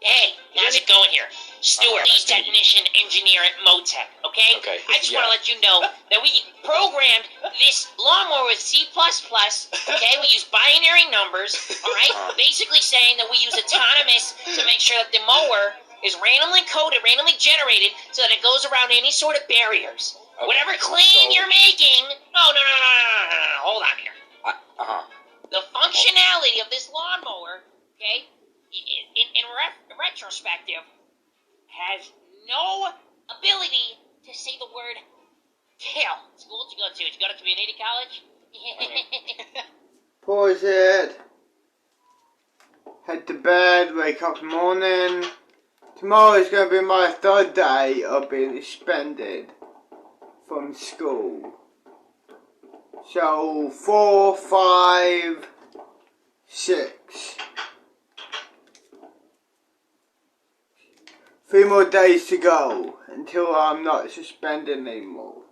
Hey, how's it going here? Stuart, lead technician engineer at Motec, okay? Okay. I just want to let you know that we programmed this lawnmower with C++, okay? We use binary numbers, alright? Basically saying that we use autonomous to make sure that the mower is randomly coded, randomly generated, so that it goes around any sort of barriers. Okay. Whatever claim you're making... No, hold on here. The functionality of this lawnmower, okay, in retrospective, has no ability to say the word kill. School did you go to? Did you go to community college? Pause it. Head to bed, wake up in the morning. Tomorrow is going to be my third day of being suspended from school. So 4, 5, 6. 3 more days to go until I'm not suspended anymore.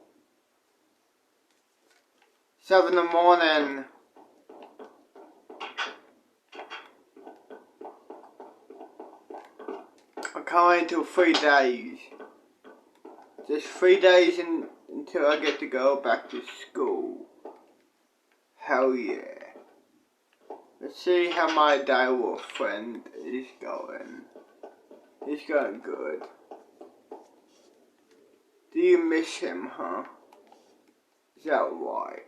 7 in the morning. I can't wait until 3 days. Just 3 days until I get to go back to school. Hell yeah. Let's see how my direwolf friend is going. He's going good. Do you miss him, huh? Is that right?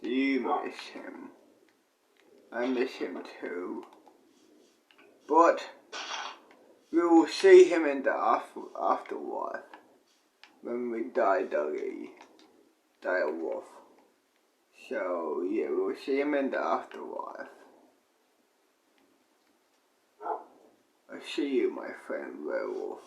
Do you miss him? I miss him too. But we will see him in the afterlife when we die, direwolf. So yeah, we will see him in the afterlife. I see you, my friend werewolf.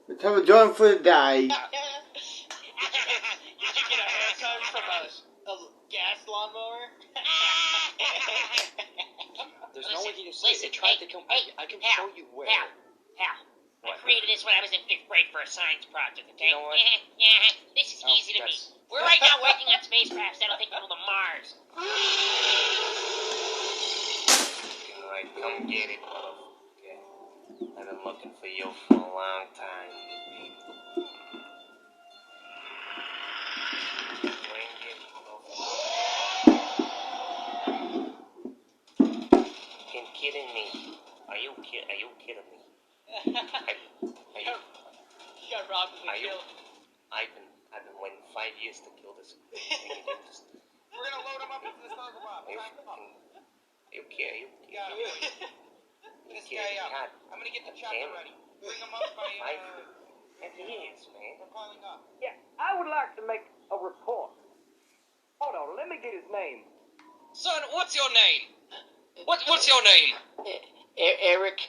Let's have a joint for the day. Did you get a haircut from a gas lawnmower? There's no way you can see Listen, it. It tried to come. I can show you where. Hal, I created this when I was in 5th grade for a science project, okay? You know what? This is easy to me. We're right now working on spacecrafts that'll take people to Mars. Alright, come get it, motherfucker. I've been looking for you for a long time. Bring it, motherfucker. You're kidding me. Are you kidding me? You got robbed and killed. I've been waiting 5 years to kill this. We're gonna load him up into the Burger Bob. You kidding? This guy up. I'm gonna get the chopper ready. Bring him up by, 5 years, man. we're calling up. Yeah, I would like to make a report. Hold on, let me get his name. Son, what's your name? What's your name? Eric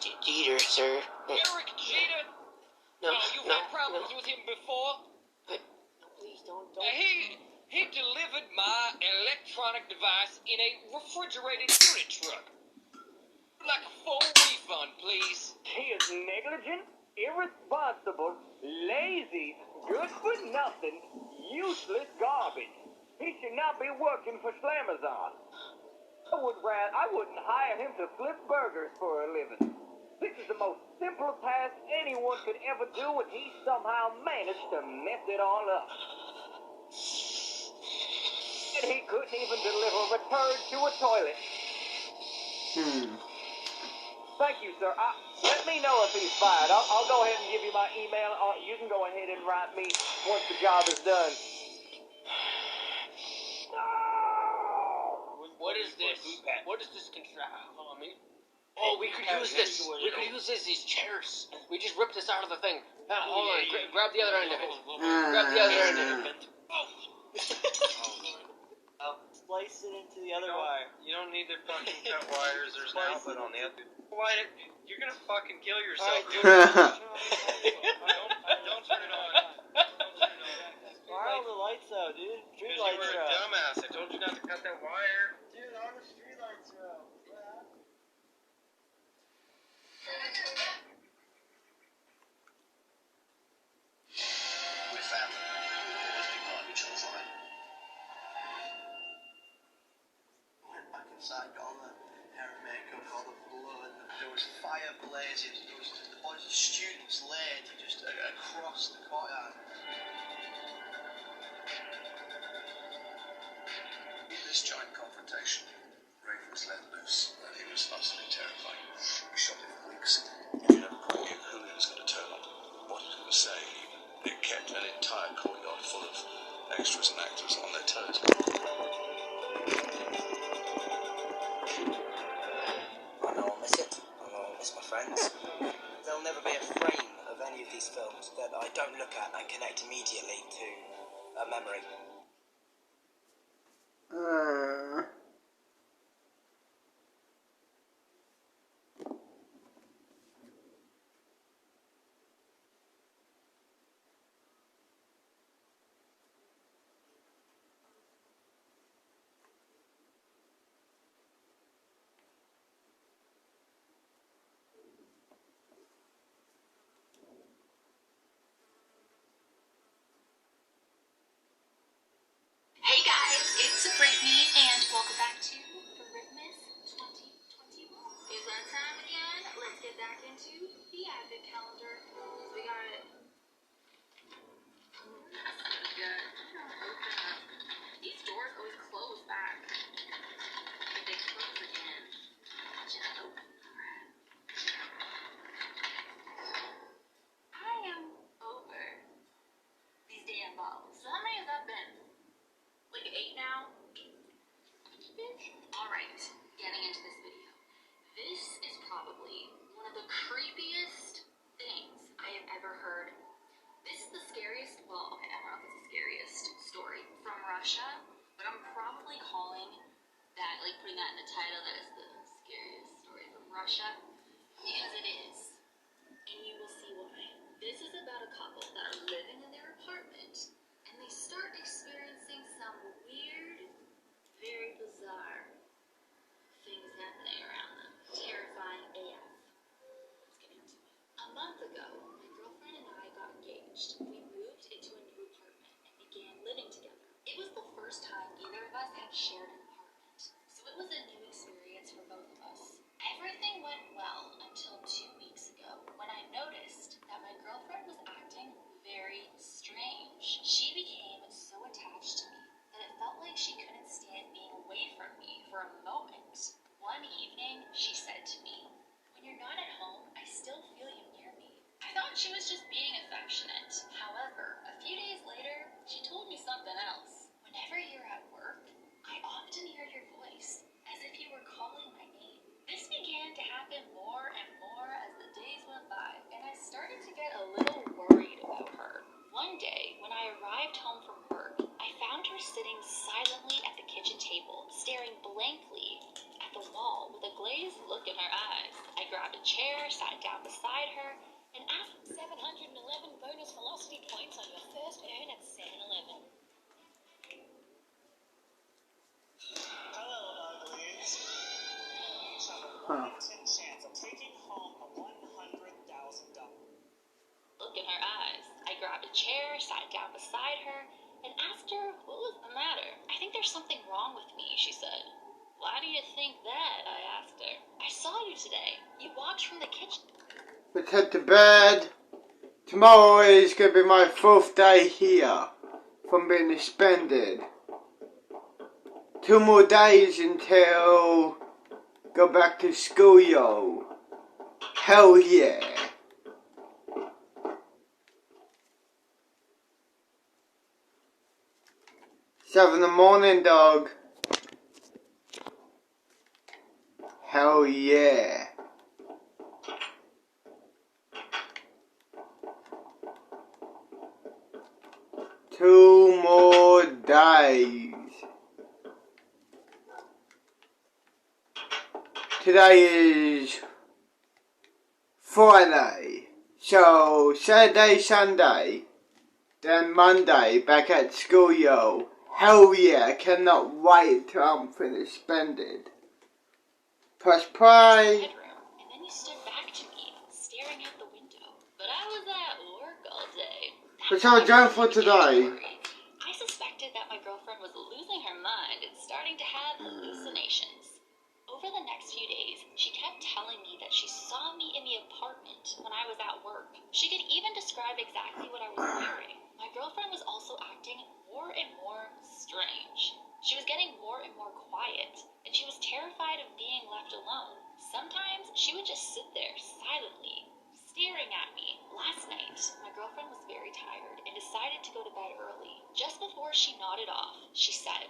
Jeter, sir. Eric Jeter? No, you've had problems with him before? Please don't. He delivered my electronic device in a refrigerated unit truck. Like a full refund, please. He is negligent, irresponsible, lazy, good for nothing, useless garbage. He should not be working for Slamazon. I wouldn't hire him to flip burgers for a living. This is the most simple task anyone could ever do, and he somehow managed to mess it all up. And he couldn't even deliver a turd to a toilet. Thank you, sir. Let me know if he's fired. I'll go ahead and give you my email. You can go ahead and write me once the job is done. What is this? What is this we could use this. We could use these chairs. We just ripped this out of the thing. Hold on. Grab the other end of it. Grab the other end of it. splice it into the other wire. You don't need to fucking cut wires. There's an outlet on the other. Why? You're gonna fucking kill yourself, dude. Don't turn it on. Why are all the lights out, dude? Street Because you lights were are a out. dumbass. I told you not to cut that wire. Dude, all the street lights are out. We're family. Let's be garbage on fire. Went back inside, got all the hair and makeup, all the blood. There was fire blazing. There was the bodies of students laid just across the courtyard. In this giant confrontation, Rafe was let loose, and he was utterly terrifying. We shot him for weeks. You never quite knew who he was going to turn on, what he was going to say. It kept an entire courtyard full of extras and actors on their toes. I know I'll miss it. I know I'll miss my friends. There'll never be a frame of any of these films that I don't look at and connect immediately to a memory. Hey guys, it's Brittany, and welcome back to Christmas 2021. It's that time again. Let's get back into the advent calendar. We got it. These doors always close back. But they close again. Just open. Alright. I am over these damn bottles. So how many has that been? Like 8 now? Alright, getting into this video. This is probably one of the creepiest things I have ever heard. This is the scariest, well, okay, I don't know if it's the scariest story from Russia, but I'm probably calling that, like putting that in the title, that is the scariest story from Russia, because it is. And you will see why. This is about a couple that are living in their apartment, and they start experiencing some weird, very bizarre things happening around them. Terrifying AF. Let's get into it. A month ago, my girlfriend and I got engaged. We moved into a new apartment and began living together. It was the first time either of us had shared an apartment, so it was a new experience for both of us. Everything went well until 2 weeks ago, when I noticed that my girlfriend was acting very strange. She became so attached to me that it felt like she couldn't stand being away from me for a moment. One evening, she said to me, "When you're not at home, I still feel you near me." I thought she was just being affectionate. However, a few days later, she told me something else. "Whenever you're at work, I often hear your voice, as if you were calling my name." This began to happen more and more as the days went by, and I started to get a little worried about her. One day, when I arrived home from work, I found her sitting silently at the kitchen table, staring blankly at the wall with a glazed look in her eyes. I grabbed a chair, sat down beside her, and asked 711 bonus velocity points on your first earn at 7-Eleven. Hello, uglies. You have a Huh. 1 in 10 chance of taking home a $100,000. Look in her eyes. I grabbed a chair, sat down beside her, and asked her what was the matter. "I think there's something wrong with me," she said. "Why do you think that?" I asked her. "I saw you today. You walked from the kitchen." Let's head to bed. Tomorrow is going to be my 4th day here from being suspended. 2 more days until go back to school, yo. Hell yeah. Seven in the morning, dog. Hell yeah. Two more days. today is Friday. So Saturday, Sunday, then Monday back at school, yo. Hell yeah, I cannot wait till I'm finished spending. Press play. Bedroom, and then you stood back to me, staring out the window. But I was at work all day. What's our job for today? I suspected that my girlfriend was losing her mind and starting to have hallucinations. Over the next few days, she kept telling me that she saw me in the apartment when I was at work. She could even describe exactly what I was wearing. My girlfriend was also acting more and more strange. She was getting more and more quiet, and she was terrified of being left alone. Sometimes she would just sit there silently, staring at me. Last night, my girlfriend was very tired and decided to go to bed early. Just before she nodded off, she said,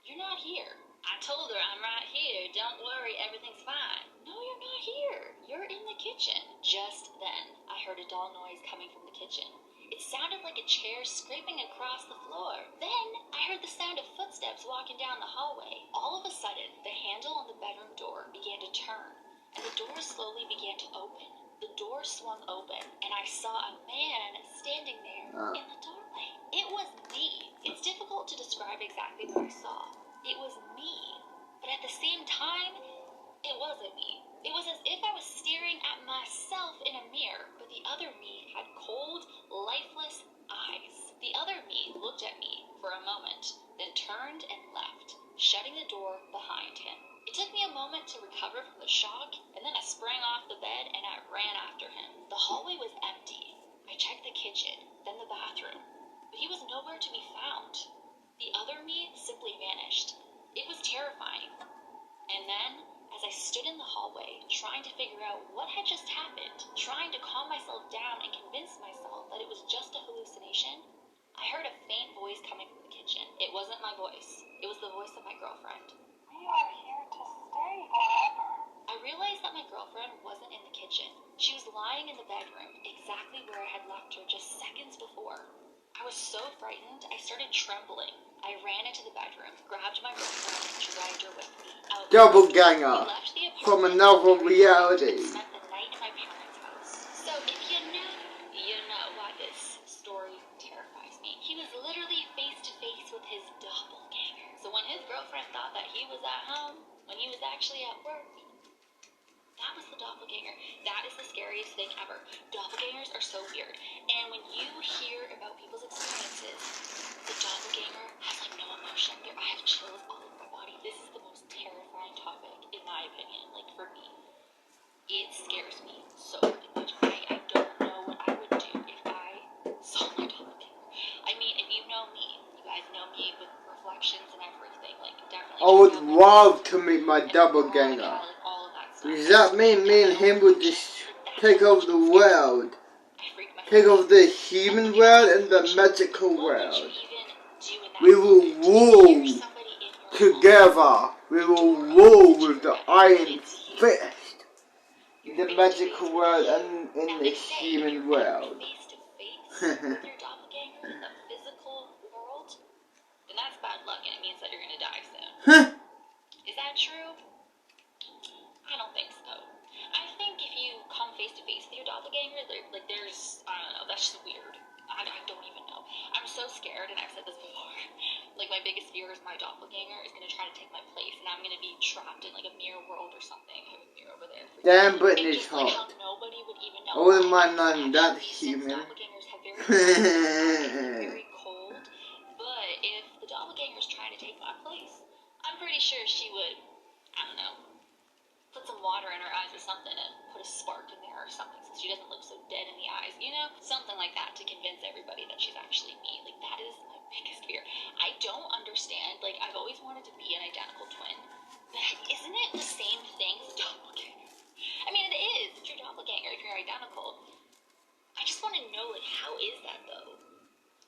"You're not here." I told her, "I'm right here. Don't worry, everything's fine." "No, you're not here. You're in the kitchen." Just then, I heard a dull noise coming from the kitchen. It sounded like a chair scraping across the floor. Then, I heard the sound of footsteps walking down the hallway. All of a sudden, the handle on the bedroom door began to turn, and the door slowly began to open. The door swung open, and I saw a man standing there in the doorway. It was me. It's difficult to describe exactly what I saw. It was me. But at the same time, it wasn't me. It was as if I was staring at myself in a mirror, but the other me had cold, lifeless eyes. The other me looked at me for a moment, then turned and left, shutting the door behind him. It took me a moment to recover from the shock, and then I sprang off the bed and I ran after him. The hallway was empty. I checked the kitchen, then the bathroom, but he was nowhere to be found. The other me simply vanished. It was terrifying. And then, as I stood in the hallway, trying to figure out what had just happened, trying to calm myself down and convince myself that it was just a hallucination, I heard a faint voice coming from the kitchen. It wasn't my voice. It was the voice of my girlfriend. "We are here to stay forever." I realized that my girlfriend wasn't in the kitchen. She was lying in the bedroom, exactly where I had left her just seconds before. I was so frightened, I started trembling. I ran into the bedroom, grabbed my girlfriend, and dragged her with me. Doppelganger We left the apartment from another reality. and spent the night at my parents' house. So if you know, you know why this story terrifies me. He was literally face to face with his doppelganger. So when his girlfriend thought that he was at home, when he was actually at work, that was the doppelganger. That is the scariest thing ever. Doppelgangers are so weird. And when you hear about people's experiences, the doppelganger has like no emotion. I have chills all over my body. This is the most terrifying topic, in my opinion. Like, for me. It scares me so much. I don't know what I would do if I saw my doppelganger. I mean, if you know me, you guys know me with reflections and everything. Like, definitely. I would love to meet my doppelganger. Does that mean me and him would just take over the world? Take over the human world and the magical world. We will rule together. We will rule with the iron fist in the magical world and in the human world. Then that's bad luck, and it means that you're gonna die soon. Is that true? I don't think so. I think if you come face to face with your doppelganger, there's, I don't know, that's just weird. I don't even know. I'm so scared, and I've said this before. Like, my biggest fear is my doppelganger is gonna try to take my place, and I'm gonna be trapped in, like, a mirror world or something. I have a mirror over there. Damn, Britney's hot. Like, how hot. nobody would even know. I wouldn't mind knowing that human. Doppelgangers have very cold, but if the doppelganger's trying to take my place, I'm pretty sure she would, I don't know, put some water in her eyes or something and put a spark in there or something so she doesn't look so dead in the eyes, you know? Something like that to convince everybody that she's actually me. Like, that is my biggest fear. I don't understand. Like, I've always wanted to be an identical twin. But isn't it the same thing as a doppelganger? I mean, it is. It's your doppelganger if you're identical. I just want to know, like, how is that, though?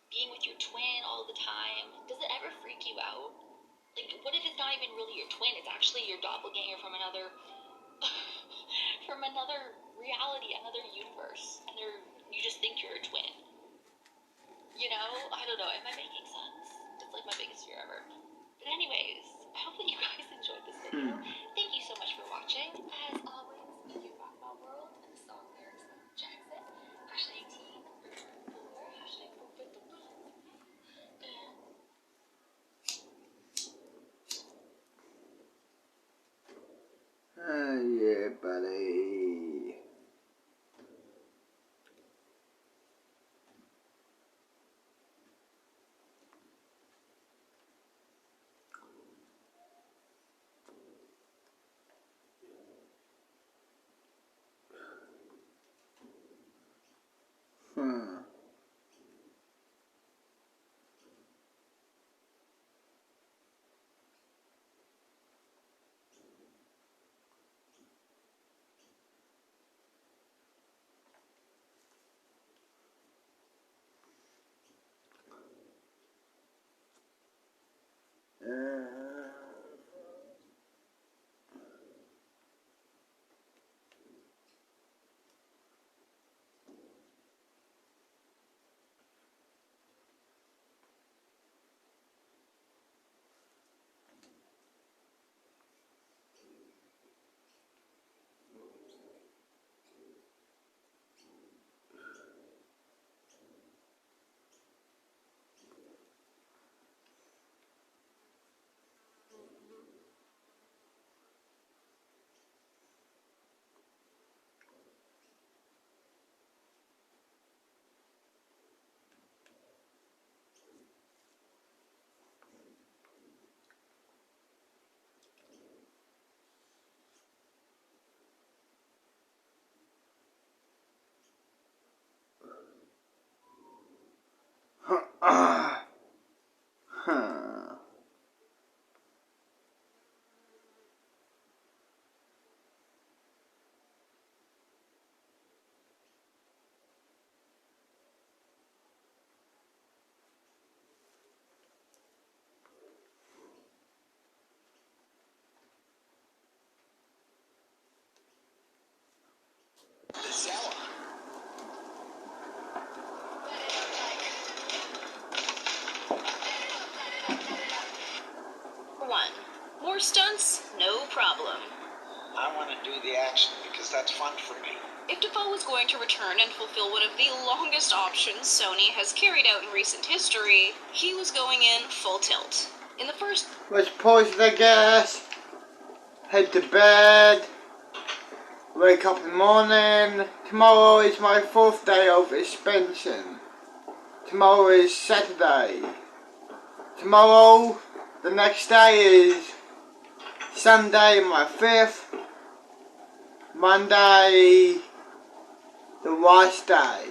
Being with your twin all the time. Does it ever freak you out? Like, what if it's not even really your twin? It's actually your doppelganger from another reality, another universe, and you just think you're a twin. You know? I don't know. Am I making sense? It's like my biggest fear ever. But anyways, I hope that you guys enjoyed this video. Thank you so much for watching. As always, if you rock my world and the song lyrics of Jackson, #teen, or and Oh yeah, buddy. More stunts? No problem. I want to do the action because that's fun for me. If Dafoe was going to return and fulfill one of the longest options Sony has carried out in recent history, he was going in full tilt. In the first... Let's pause the gas. Head to bed. Wake up in the morning. Tomorrow is my 4th day of suspension. Tomorrow is Saturday. Tomorrow, the next day is Sunday, my 5th. Monday, the last day.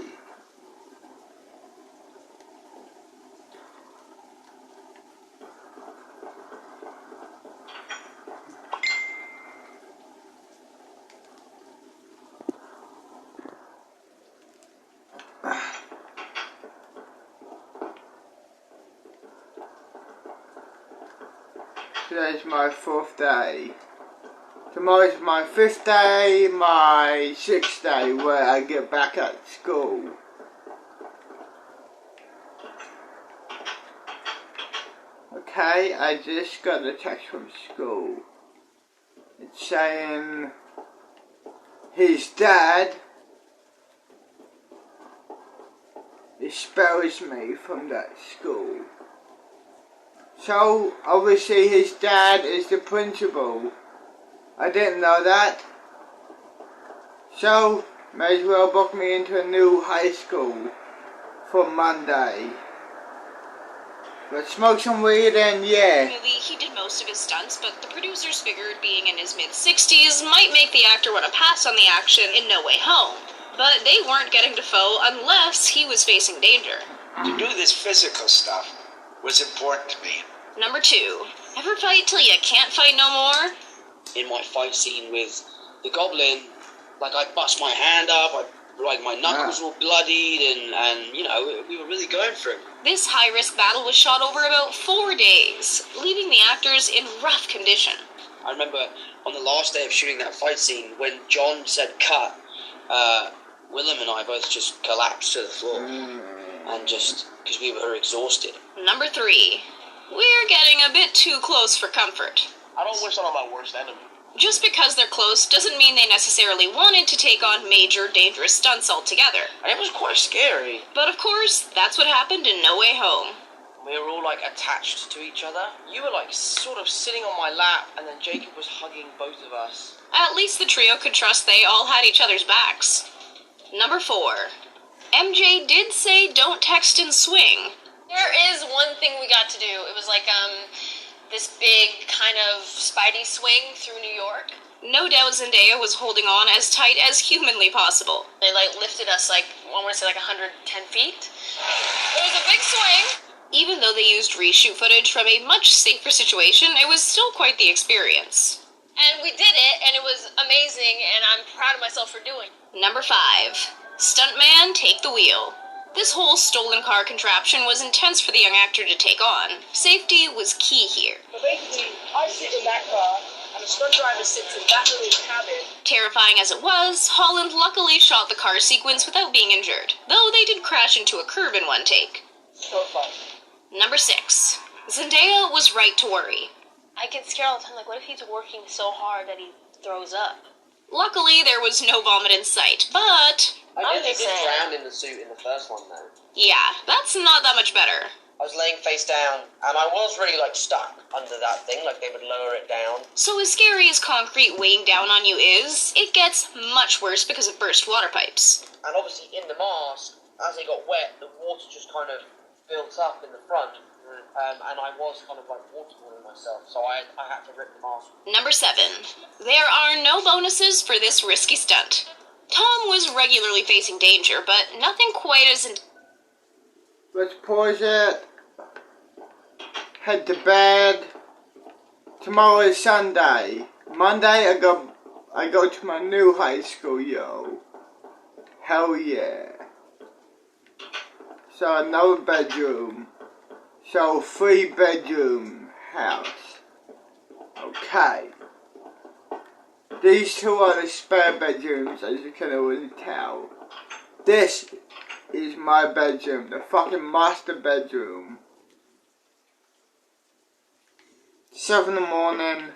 Today's my 4th day. Tomorrow's my 5th day, my 6th day where I get back at school. Okay, I just got a text from school. It's saying his dad expels me from that school. So, obviously his dad is the principal. I didn't know that. So, may as well book me into a new high school for Monday. Let's smoke some weed and yeah. movie, he did most of his stunts, but the producers figured being in his mid-60s might make the actor want to pass on the action in No Way Home. But they weren't getting Dafoe unless he was facing danger. To do this physical stuff was important to me. Number 2. Ever fight till you can't fight no more? In my fight scene with the Goblin, like I bust my hand up, my knuckles were bloodied, and you know, we were really going for it. This high-risk battle was shot over about 4 days, leaving the actors in rough condition. I remember on the last day of shooting that fight scene, when John said cut, Willem and I both just collapsed to the floor, and just because we were exhausted. Number 3. We're getting a bit too close for comfort. I don't wish that on my worst enemy. Just because they're close doesn't mean they necessarily wanted to take on major, dangerous stunts altogether. And it was quite scary. But of course, that's what happened in No Way Home. We were all, like, attached to each other. You were, like, sort of sitting on my lap, and then Jacob was hugging both of us. At least the trio could trust they all had each other's backs. Number 4. MJ did say don't text and swing. There is one thing we got to do. It was like, this big kind of Spidey swing through New York. No doubt Zendaya was holding on as tight as humanly possible. They, like, lifted us, like, I want to say, like, 110 feet. It was a big swing. Even though they used reshoot footage from a much safer situation, it was still quite the experience. And we did it, and it was amazing, and I'm proud of myself for doing it. Number 5. Stuntman, take the wheel. This whole stolen car contraption was intense for the young actor to take on. Safety was key here. So basically, I sit in that car, and the stunt driver sits in that little cabin. Terrifying as it was, Holland luckily shot the car sequence without being injured, though they did crash into a curb in one take. So fun. Number 6. Zendaya was right to worry. I get scared all the time, like, what if he's working so hard that he throws up? Luckily, there was no vomit in sight, but... I nearly did drown in the suit in the first one, though. Yeah, that's not that much better. I was laying face down, and I was really, like, stuck under that thing, like they would lower it down. So as scary as concrete weighing down on you is, it gets much worse because of burst water pipes. And obviously in the mask, as it got wet, the water just kind of built up in the front. And I was kind of like waterboarding myself, so I had to rip the mask. Number 7. There are no bonuses for this risky stunt. Tom was regularly facing danger, but nothing quite as... Let's pause it. Head to bed. Tomorrow is Sunday. Monday I go to my new high school, yo. Hell yeah. So another bedroom. So 3-bedroom house. Okay. These two are the spare bedrooms, as you can already tell. This is my bedroom, the fucking master bedroom. 7 in the morning.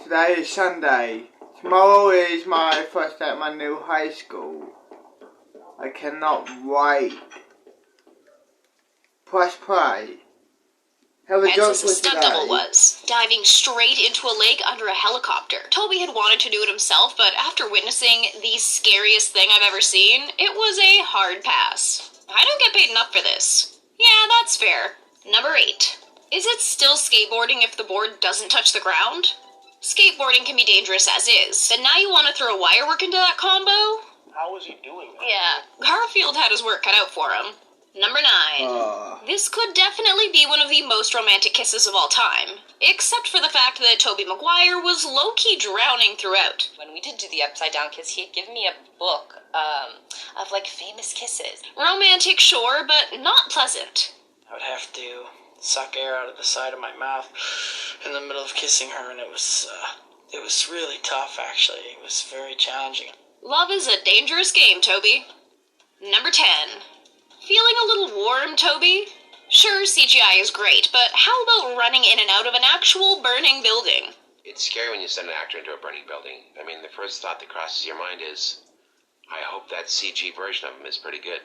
Today is Sunday. Tomorrow is my first day at my new high school. I cannot wait. Press play. Have a And joke since for the stunt today. double was diving straight into a lake under a helicopter. Toby had wanted to do it himself, but after witnessing the scariest thing I've ever seen, it was a hard pass. I don't get paid enough for this. Yeah, that's fair. Number 8. Is it still skateboarding if the board doesn't touch the ground? Skateboarding can be dangerous as is, but now you want to throw wire work into that combo? How was he doing that? Yeah, Garfield had his work cut out for him. Number 9. This could definitely be one of the most romantic kisses of all time, except for the fact that Tobey Maguire was low-key drowning throughout. When we did do the upside down kiss, he had given me a book, of, like, famous kisses. Romantic, sure, but not pleasant. I would have to suck air out of the side of my mouth in the middle of kissing her, and it was really tough, actually. It was very challenging. Love is a dangerous game, Toby. Number 10. Feeling a little warm, Toby? Sure, CGI is great, but how about running in and out of an actual burning building? It's scary when you send an actor into a burning building. I mean, the first thought that crosses your mind is, I hope that CG version of him is pretty good.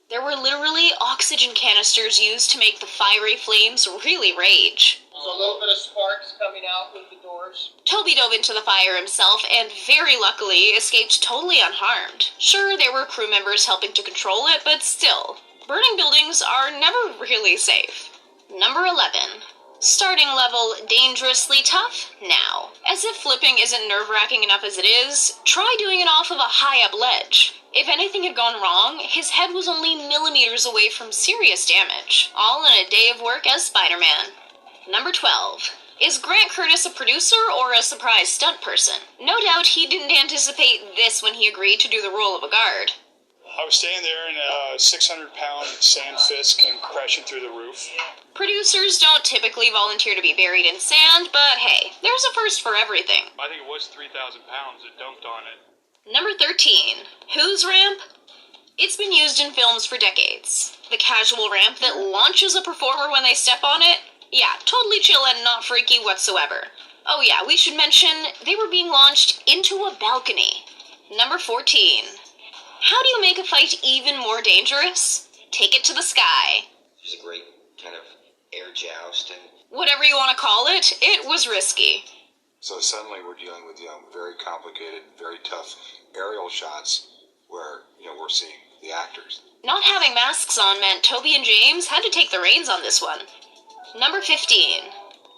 There were literally oxygen canisters used to make the fiery flames really rage. There's a little bit of sparks coming out through the doors. Toby dove into the fire himself and very luckily escaped totally unharmed. Sure, there were crew members helping to control it, but still, burning buildings are never really safe. Number 11. Starting level dangerously tough now. As if flipping isn't nerve-wracking enough as it is, try doing it off of a high-up ledge. If anything had gone wrong, his head was only millimeters away from serious damage, all in a day of work as Spider-Man. Number 12. Is Grant Curtis a producer or a surprise stunt person? No doubt he didn't anticipate this when he agreed to do the role of a guard. I was standing there and a 600-pound sand fist came crashing through the roof. Producers don't typically volunteer to be buried in sand, but hey, there's a first for everything. I think it was 3,000 pounds that dumped on it. Number 13. Whose ramp? It's been used in films for decades. The casual ramp that launches a performer when they step on it? Yeah, totally chill and not freaky whatsoever. Oh yeah, we should mention they were being launched into a balcony. Number 14. How do you make a fight even more dangerous? Take it to the sky. It's a great kind of air joust and Whatever you want to call it, it was risky. So suddenly we're dealing with very complicated, very tough aerial shots where we're seeing the actors. Not having masks on meant Toby and James had to take the reins on this one. Number 15.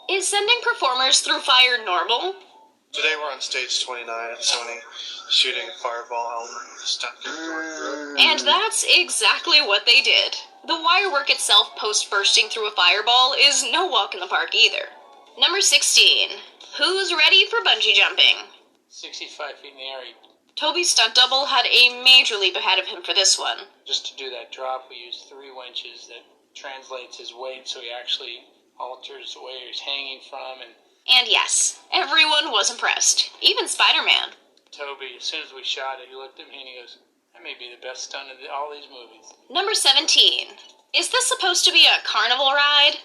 Is sending performers through fire normal? Today we're on stage 29 at Sony, shooting a Fireball album with a stunt director. And that's exactly what they did. The wire work itself post-bursting through a fireball is no walk in the park either. Number 16. Who's ready for bungee jumping? 65 feet in the air. Toby's stunt double had a major leap ahead of him for this one. Just to do that drop, we used 3 winches that translates his weight, so he actually alters the way he's hanging from. And yes, everyone was impressed. Even Spider-Man. Toby, as soon as we shot it, he looked at me and he goes, "That may be the best stunt of all these movies." Number 17. Is this supposed to be a carnival ride?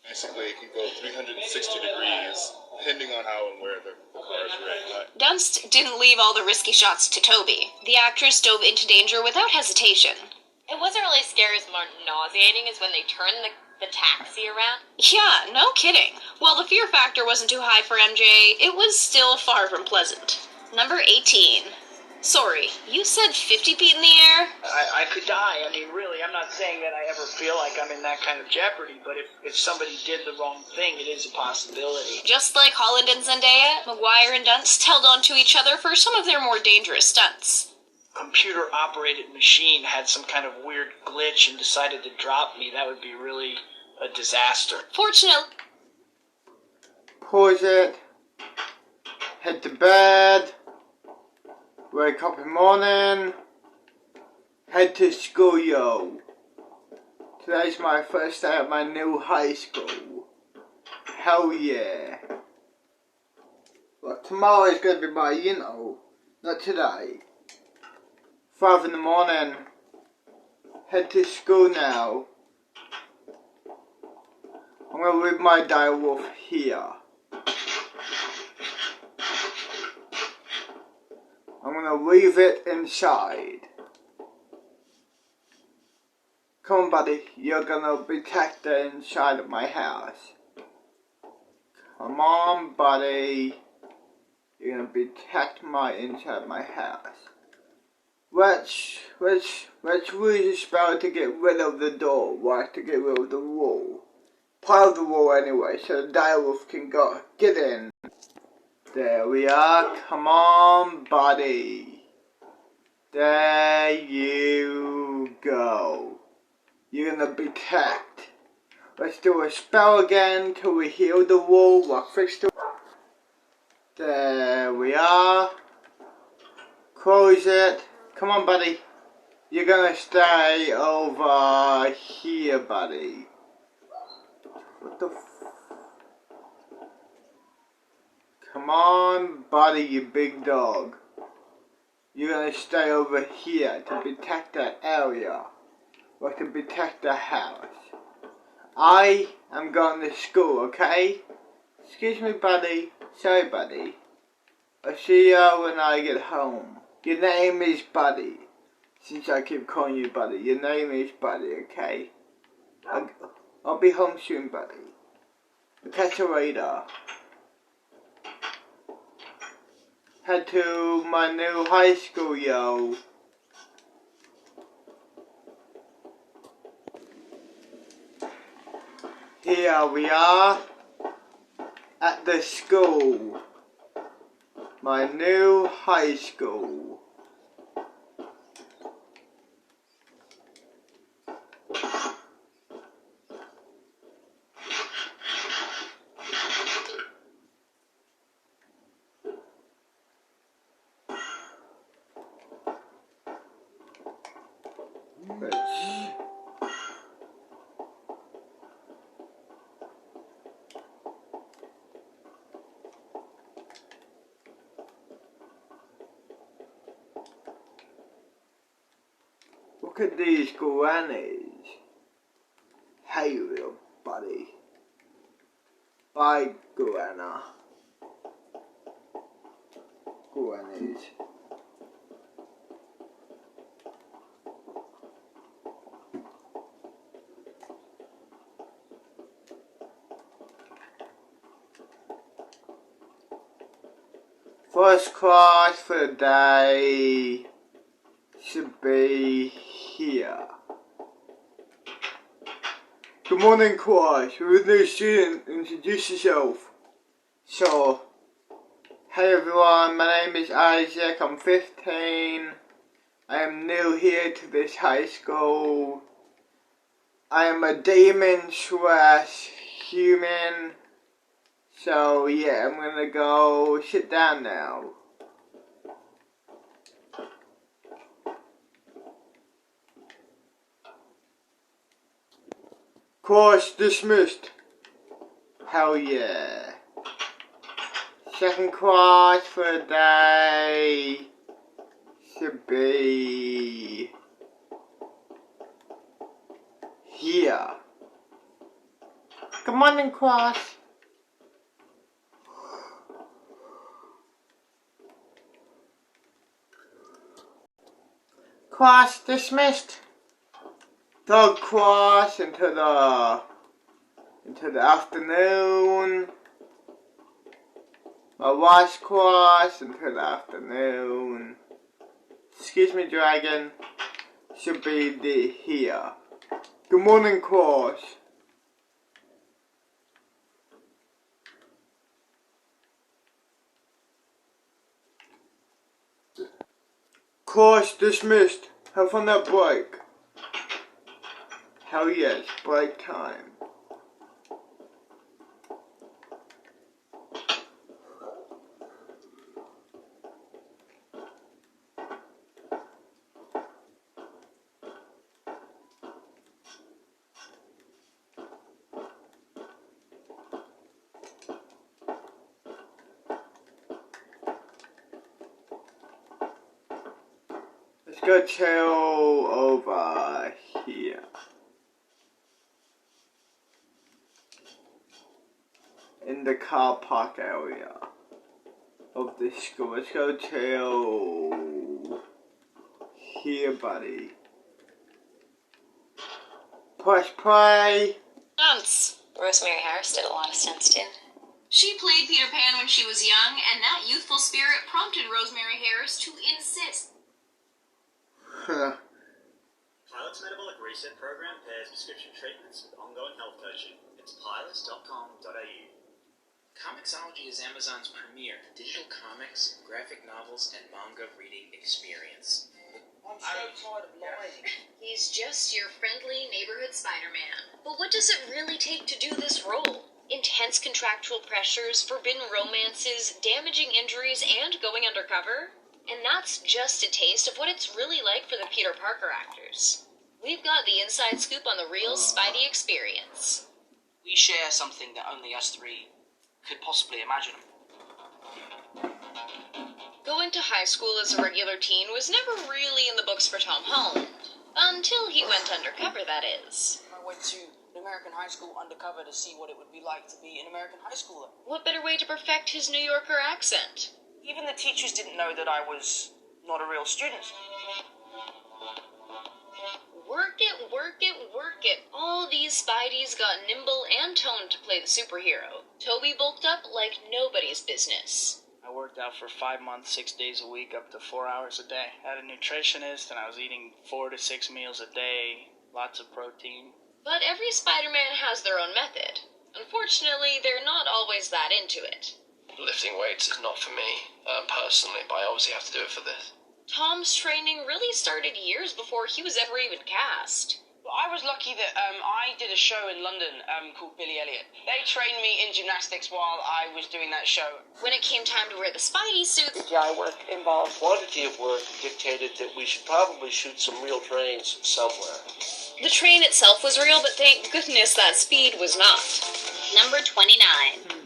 Basically, it can go 360 degrees, depending on how and where the car is rigged. Dunst didn't leave all the risky shots to Toby. The actress dove into danger without hesitation. It wasn't really scary, as more nauseating is when they turned the taxi around. Yeah, no kidding. While the fear factor wasn't too high for MJ, it was still far from pleasant. Number 18. Sorry, you said 50 feet in the air? I could die. I mean, really, I'm not saying that I ever feel like I'm in that kind of jeopardy, but if somebody did the wrong thing, it is a possibility. Just like Holland and Zendaya, Maguire and Dunst held on to each other for some of their more dangerous stunts. Computer-operated machine had some kind of weird glitch and decided to drop me. That would be really a disaster. Fortunately... Pause it. Head to bed. Wake up in the morning. Head to school, yo. Today's my first day at my new high school. Hell yeah. Well, tomorrow is going to be my, not today. 5 in the morning. Head to school now. I'm going to leave my direwolf here. I'm going to leave it inside. Come on, buddy. You're going to protect the inside of my house. Come on, buddy. You're going to protect my inside of my house. Let's use a spell to get rid of the door. To get rid of the wall. Part of the wall anyway, so the direwolf can get in. There we are. Come on, buddy. There you go. You're gonna protect. Let's do a spell again till we heal the wall. We'll fix the. There we are. Close it. Come on, buddy. You're gonna stay over here, buddy. What the Come on, buddy, you big dog. You're gonna stay over here to protect that area. Or to protect the house. I am going to school, okay? Excuse me, buddy. Sorry, buddy. I'll see you when I get home. Your name is Buddy. Since I keep calling you Buddy, your name is Buddy, okay? I'll be home soon, buddy. I'll catch you later. Head to my new high school, yo. Here we are at the school. My new high school. Look at these grannies. Hey, little buddy. Bye, Granna. Grannies. First class for the day should be here. Good morning, class. You're a new student. Introduce yourself. So, hey everyone, my name is Isaac. I'm 15. I am new here to this high school. I am a demon / human. So yeah, I'm gonna go sit down now. Course dismissed. Hell yeah. Second class for the day should be here. Good morning, class. Class dismissed. Third class into the afternoon. My last class into the afternoon. Excuse me, dragon. Should be here. Good morning, class. Class dismissed. Have fun at break. Hell yes, break time. Let's go chill over here. In the car park area of the school. Let's go chill here, buddy. Press play. Stunts. Rosemary Harris did a lot of stunts too. She played Peter Pan when she was young, and that youthful spirit prompted Rosemary Harris to insist. Pilot's Metabolic Reset Program pairs prescription treatments with ongoing health coaching. It's pilots.com.au. Comixology is Amazon's premier digital comics, graphic novels, and manga reading experience. I'm so tired of lying. He's just your friendly neighborhood Spider-Man. But what does it really take to do this role? Intense contractual pressures, forbidden romances, damaging injuries, and going undercover? And that's just a taste of what it's really like for the Peter Parker actors. We've got the inside scoop on the real Spidey experience. We share something that only us three could possibly imagine. Going to high school as a regular teen was never really in the books for Tom Holland. Until he went undercover, that is. I went to an American high school undercover to see what it would be like to be an American high schooler. What better way to perfect his New Yorker accent? Even the teachers didn't know that I was not a real student. Work it, work it, work it. All these Spideys got nimble and toned to play the superhero. Toby bulked up like nobody's business. I worked out for 5 months, 6 days a week, up to 4 hours a day. I had a nutritionist, and I was eating 4 to 6 meals a day, lots of protein. But every Spider-Man has their own method. Unfortunately, they're not always that into it. Lifting weights is not for me, personally, but I obviously have to do it for this. Tom's training really started years before he was ever even cast. Well, I was lucky that I did a show in London called Billy Elliot. They trained me in gymnastics while I was doing that show. When it came time to wear the Spidey suit, CGI work involved. Quantity of work dictated that we should probably shoot some real trains somewhere. The train itself was real, but thank goodness that speed was not. Number 29.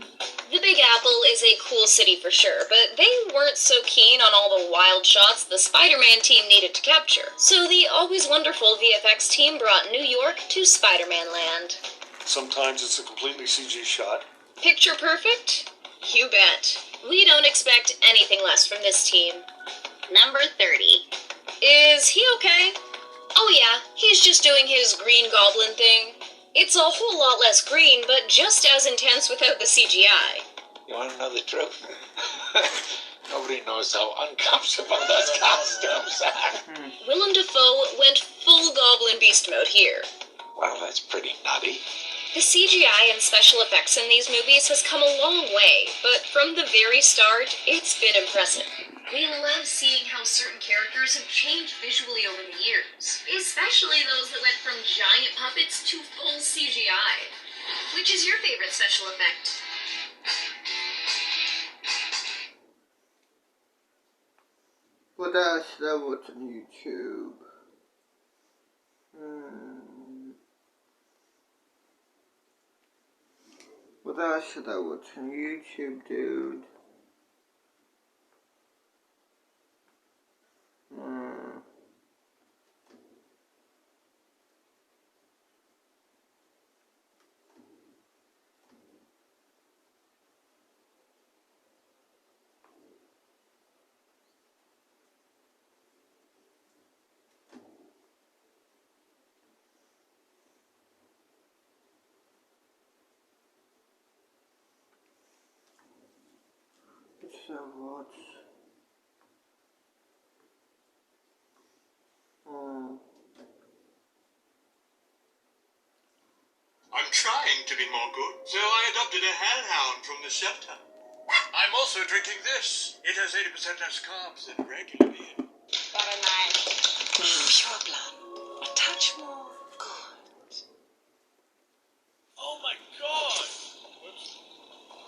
The Big Apple is a cool city for sure, but they weren't so keen on all the wild shots the Spider-Man team needed to capture. So the always wonderful VFX team brought New York to Spider-Man land. Sometimes it's a completely CG shot. Picture perfect? You bet. We don't expect anything less from this team. Number 30. Is he okay? Oh yeah, he's just doing his Green Goblin thing. It's a whole lot less green, but just as intense without the CGI. You want to know the truth? Nobody knows how uncomfortable those costumes are. Willem Dafoe went full Goblin Beast mode here. Well, that's pretty nutty. The CGI and special effects in these movies has come a long way, but from the very start, it's been impressive. We love seeing how certain characters have changed visually over the years, especially those that went from giant puppets to full CGI. Which is your favorite special effect? What else did I watch on YouTube? What else should I watch on YouTube, dude? So what? I'm trying to be more good, so I adopted a hellhound from the shelter. I'm also drinking this. It has 80% less carbs than regular beer. Very nice. Pure blood. A touch more good. Oh my god! Whoops.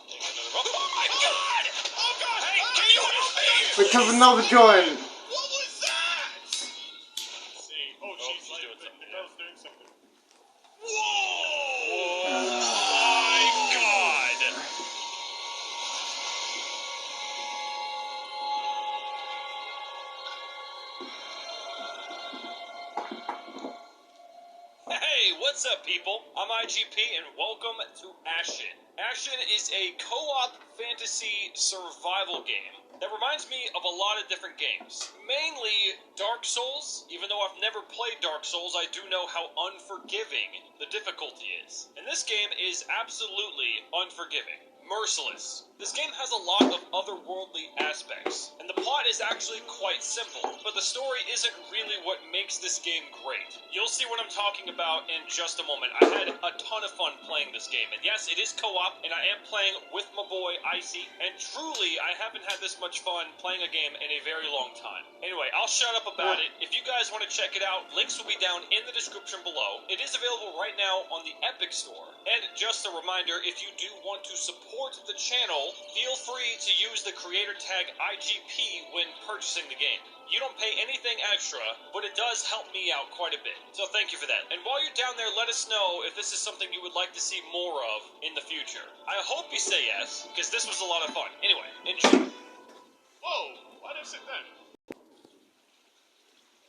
Take another rock. Oh my god! Oh god! Hey, can you help me? We have another joint. What was that? Let's see. Oh, she's doing something. The girl's doing something. Whoa! My god! Hey, what's up, people? I'm IGP, and welcome to Ashen. Ashen is a co-op fantasy survival game that reminds me of a lot of different games. Mainly Dark Souls. Even though I've never played Dark Souls, I do know how unforgiving the difficulty is. And this game is absolutely unforgiving. Merciless. This game has a lot of otherworldly aspects, and the plot is actually quite simple, but the story isn't really what makes this game great. You'll see what I'm talking about in just a moment. I had a ton of fun playing this game, and yes, it is co-op, and I am playing with my boy Icy, and truly, I haven't had this much fun playing a game in a very long time. Anyway, I'll shut up about it. If you guys want to check it out, links will be down in the description below. It is available right now on the Epic Store. And just a reminder, if you do want to support the channel, feel free to use the creator tag IGP when purchasing the game. You don't pay anything extra, but it does help me out quite a bit. So thank you for that. And while you're down there, let us know if this is something you would like to see more of in the future. I hope you say yes, because this was a lot of fun. Anyway, enjoy. Whoa! Why did I say that?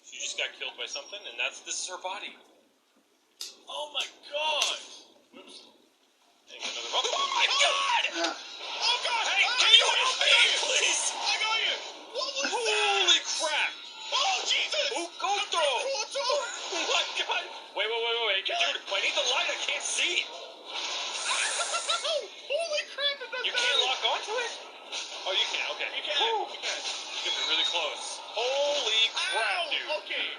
She just got killed by something, and this is her body. Oh my god! Whoops. Take another rock. Oh my god! Oh god! Hey, can you help me? Please! I got you! What was that? Holy crap! Oh, Jesus! Oh, go through! Oh my god! Wait. Dude, I need the light, I can't see! Holy crap! You can't lock onto it? Oh, you can, okay. You can. You can be really close. Holy crap, dude. Okay.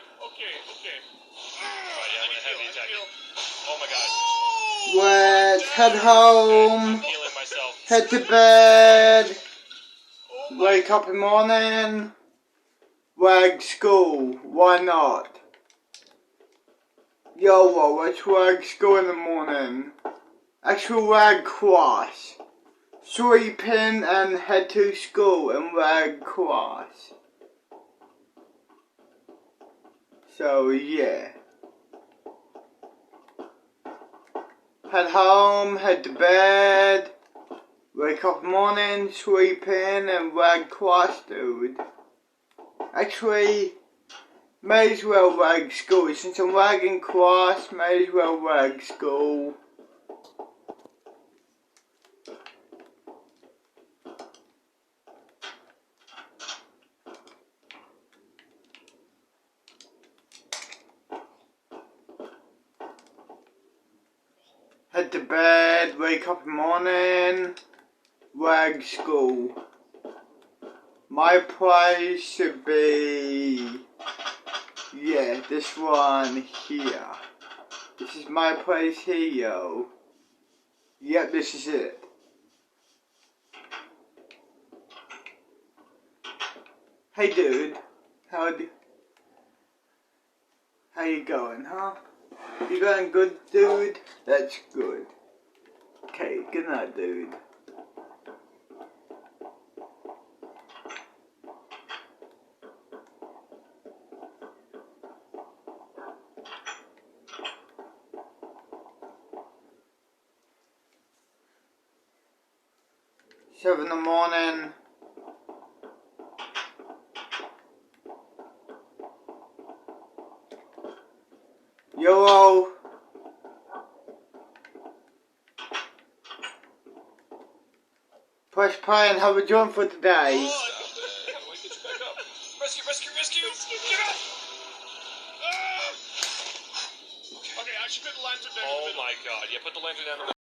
Alright, yeah, I'm gonna heavy attack you. Oh my god. Let's head home. I'm healing myself. Head to bed. Wake up in the morning. Wag school. Why not? YOLO, let's wag school in the morning. Actually wag class. Sleep in and head to school and wag class. So yeah. Head home, head to bed, Wake up morning, sleep in, and rag class, dude. Actually, may as well rag school. Since I'm ragging class, may as well rag school. Head to bed, wake up in the morning, rag school. My prize should be, yeah, this one here. This is my place here, yo. Yep, this is it. Hey dude, how you going, huh? You going good, dude? That's good. Okay, good night, dude. Seven in the morning. YOLO. Press play and have a jump for today. Rescue, rescue, rescue! Get up! Okay, I should put the lantern down. Oh my god, yeah, put the lantern down.